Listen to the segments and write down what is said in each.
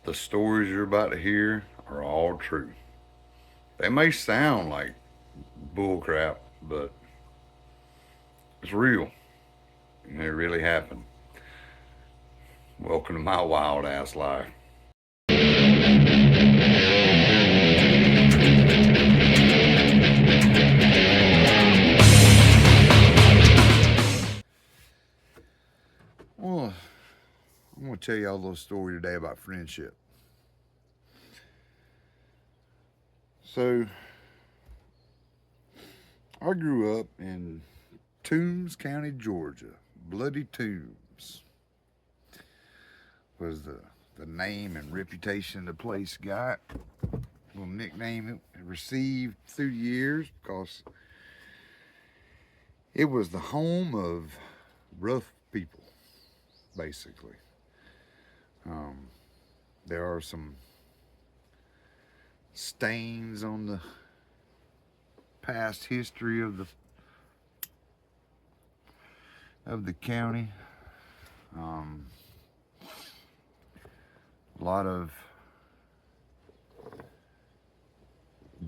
The stories you're about to hear are all true. They may sound like bullcrap, but it's real and it really happened. Welcome to my wild ass life. Well, I'm going to tell y'all a little story today about friendship. So, I grew up in Toombs County, Georgia. Bloody Toombs was the name and reputation the place got. Little nickname it received through the years because it was the home of rough people, basically. There are some stains on the past history of the county. A lot of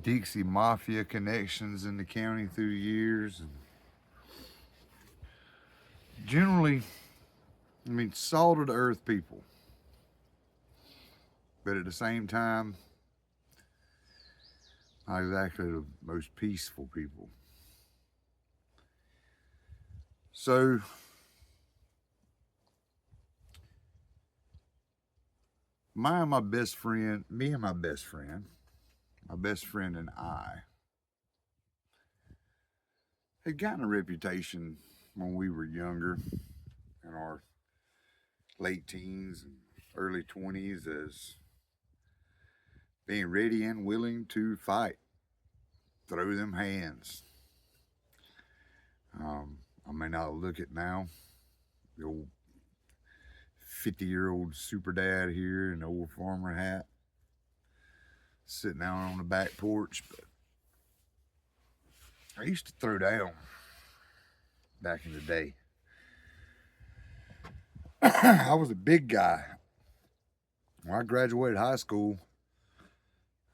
Dixie Mafia connections in the county through the years. And generally, salt of the earth people. But at the same time, not exactly the most peaceful people. So, me and my best friend and I, had gotten a reputation when we were younger, in our late teens and early 20s, as being ready and willing to fight, throw them hands. I may not look it now, the old 50-year-old super dad here in the old farmer hat, sitting out on the back porch, but I used to throw down back in the day. I was a big guy. When I graduated high school,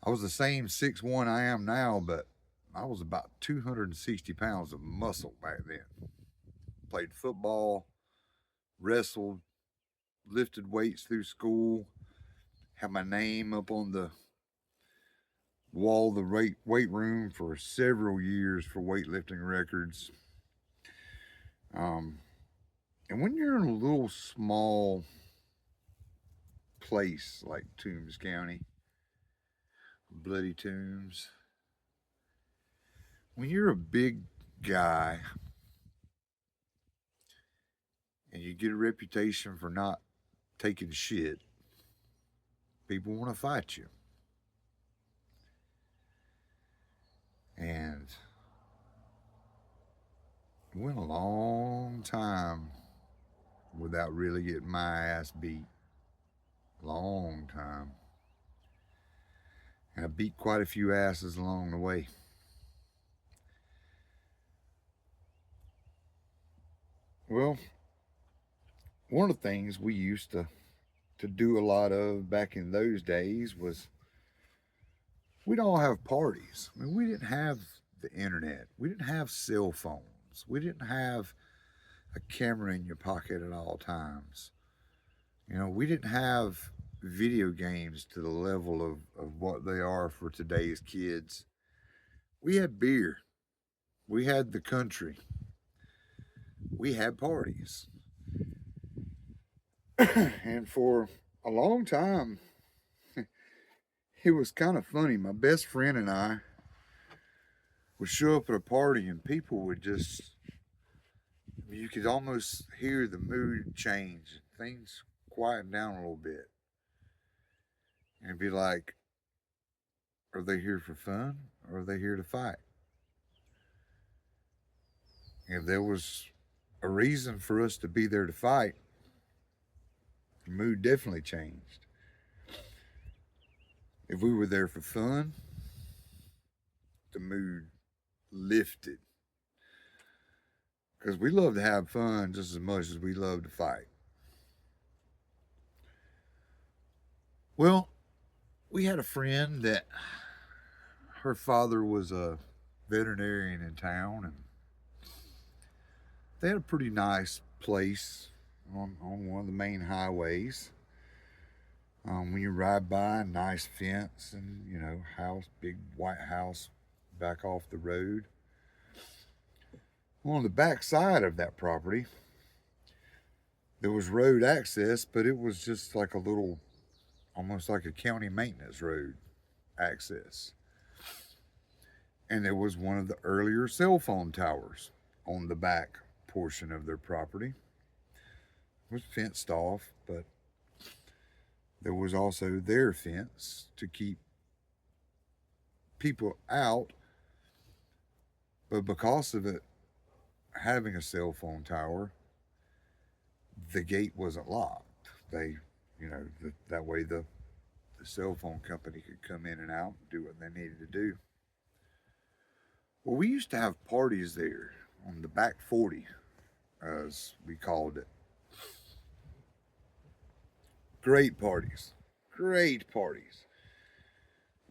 I was the same 6'1" I am now, but I was about 260 pounds of muscle back then. Played football, wrestled, lifted weights through school, had my name up on the wall of the weight room for several years for weightlifting records. And when you're in a little small place like Toombs County, Bloody Toombs, when you're a big guy and you get a reputation for not taking shit, people want to fight you. And it went a long time without really getting my ass beat. Long time. And I beat quite a few asses along the way. Well, one of the things we used to do a lot of back in those days was we'd all have parties. We didn't have the internet. We didn't have cell phones. We didn't have a camera in your pocket at all times. We didn't have video games to the level of what they are for today's kids. We had beer. We had the country. We had parties. And for a long time, it was kind of funny. My best friend and I would show up at a party and people would just, you could almost hear the mood change. Things quieten down a little bit. And it'd be like, are they here for fun or are they here to fight? If there was a reason for us to be there to fight, the mood definitely changed. If we were there for fun, the mood lifted. Because we love to have fun just as much as we love to fight. Well, we had a friend that her father was a veterinarian in town, and they had a pretty nice place on one of the main highways. When you ride by, nice fence and, house, big white house back off the road. On the back side of that property, there was road access, but it was just like a little, almost like a county maintenance road access. And there was one of the earlier cell phone towers on the back portion of their property. It was fenced off, but there was also their fence to keep people out. But because of it having a cell phone tower, the gate wasn't locked. They, that way the cell phone company could come in and out and do what they needed to do. Well, we used to have parties there on the back 40, as we called it. Great parties. Great parties.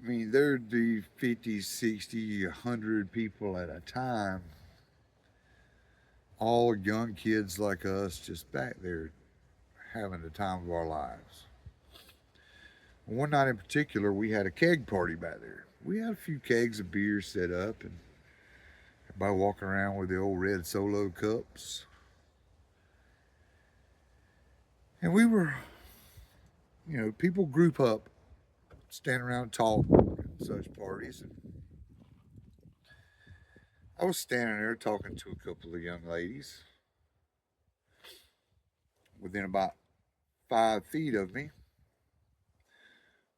I mean, there'd be 50, 60, 100 people at a time. All young kids like us just back there having the time of our lives. One night in particular, we had a keg party back there. We had a few kegs of beer set up, and everybody walking around with the old red Solo cups. And we were, people group up, stand around and talk at such parties. And I was standing there talking to a couple of young ladies. Within about 5 feet of me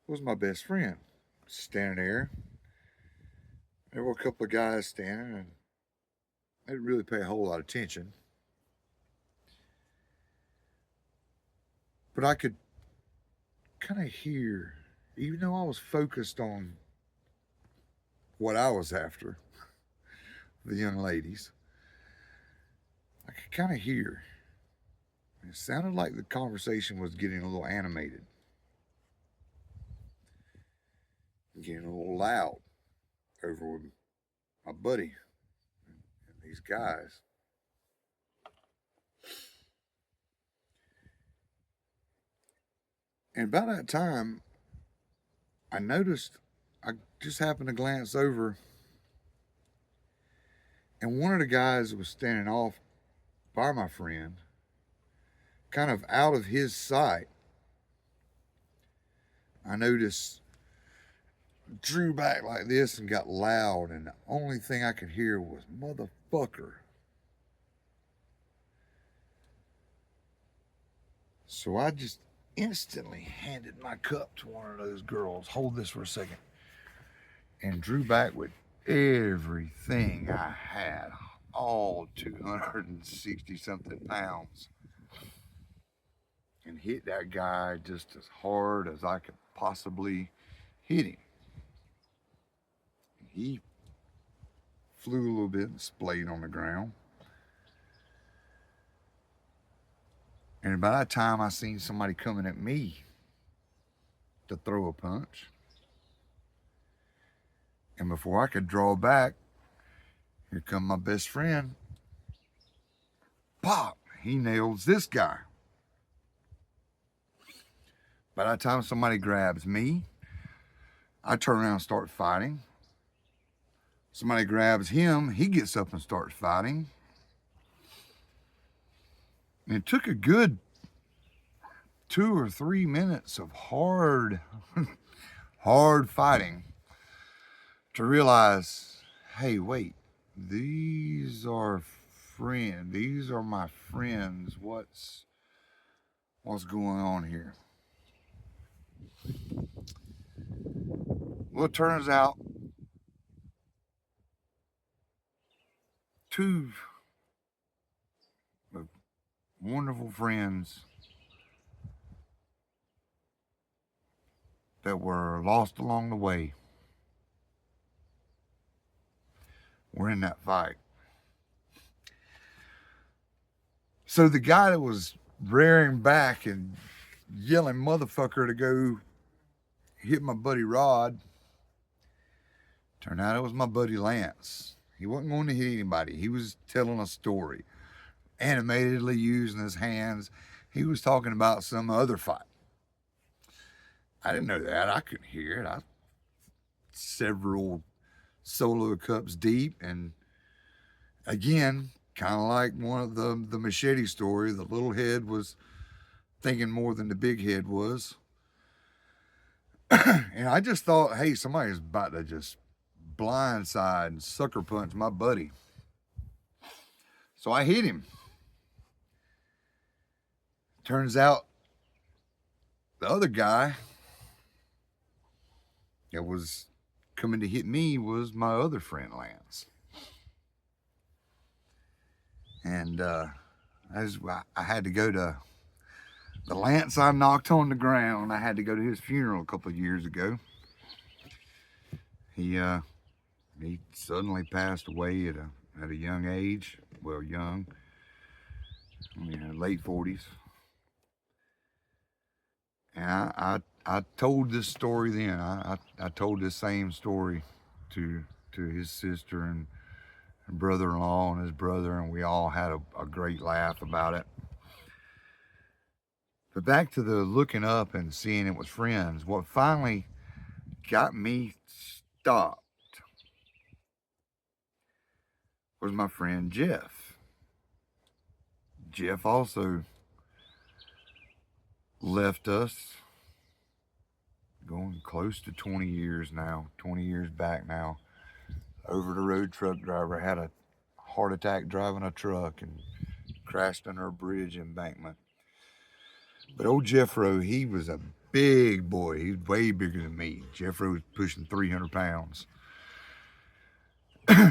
was my best friend standing there. There were a couple of guys standing, and they didn't really pay a whole lot of attention. But I could kind of hear, even though I was focused on what I was after, the young ladies, I could kind of hear. It sounded like the conversation was getting a little animated, getting a little loud over with my buddy and these guys. And about that time, I noticed, I just happened to glance over, and one of the guys was standing off by my friend, kind of out of his sight. I noticed drew back like this and got loud, and the only thing I could hear was motherfucker. So I just instantly handed my cup to one of those girls. Hold this for a second. And drew back with everything I had, all 260 something pounds, and hit that guy just as hard as I could possibly hit him. He flew a little bit and splayed on the ground. And by that time, I seen somebody coming at me to throw a punch. And before I could draw back, here come my best friend. Pop! He nails this guy. By that time somebody grabs me, I turn around and start fighting. Somebody grabs him, he gets up and starts fighting. And it took a good 2 or 3 minutes of hard fighting to realize, hey, wait, these are my friends. What's going on here? Well, it turns out two wonderful friends that were lost along the way were in that fight. So the guy that was rearing back and yelling motherfucker to go hit my buddy Rod. Turned out it was my buddy Lance. He wasn't going to hit anybody. He was telling a story, animatedly using his hands. He was talking about some other fight. I didn't know that. I couldn't hear it. Several solo cups deep, and again, kind of like one of the machete story, the little head was thinking more than the big head was. And I just thought, hey, somebody's about to just blindside and sucker punch my buddy. So I hit him. Turns out the other guy that was coming to hit me was my other friend Lance. And as I had to go to the Lance I knocked on the ground, I had to go to his funeral a couple of years ago. He suddenly passed away at a young age. Well, young, late 40s. And I told this story then. I told this same story to his sister and brother-in-law and his brother, and we all had a great laugh about it. But back to the looking up and seeing it was friends, what finally got me stopped was my friend Jeff. Jeff also left us going close to 20 years now, 20 years back now. Over the road truck driver had a heart attack driving a truck and crashed under a bridge embankment. But old Jeffro, he was a big boy. He was way bigger than me. Jeffro was pushing 300 pounds.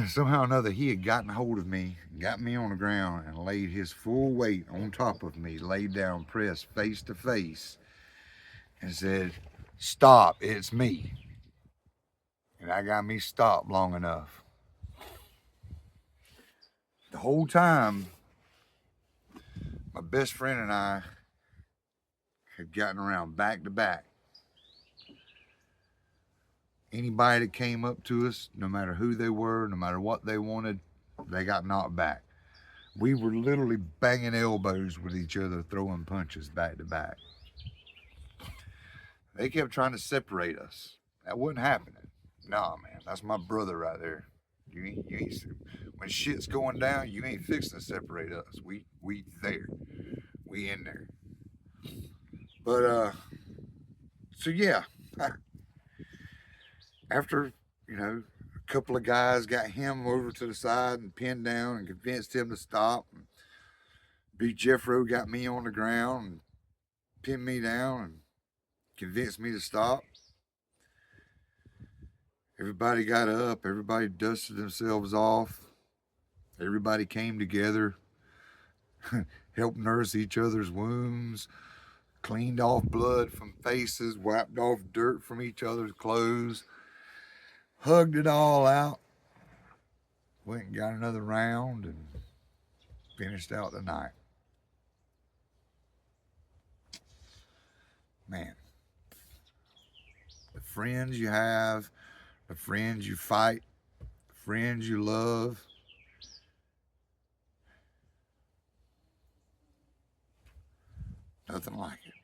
Somehow or another, he had gotten hold of me, got me on the ground, and laid his full weight on top of me, laid down, pressed face to face, and said, "Stop, it's me." And I got me stopped long enough. The whole time, my best friend and I had gotten around back to back. Anybody that came up to us, no matter who they were, no matter what they wanted, they got knocked back. We were literally banging elbows with each other, throwing punches back to back. They kept trying to separate us. That wasn't happening. Nah, man, that's my brother right there. You ain't, when shit's going down, you ain't fixing to separate us. We there. We in there. But, so yeah. After, a couple of guys got him over to the side and pinned down and convinced him to stop. And Big Jeffro got me on the ground and pinned me down and convinced me to stop. Everybody got up. Everybody dusted themselves off. Everybody came together, helped nurse each other's wounds, cleaned off blood from faces, wiped off dirt from each other's clothes, hugged it all out, went and got another round, and finished out the night. Man, the friends you have, the friends you fight, the friends you love, nothing like it.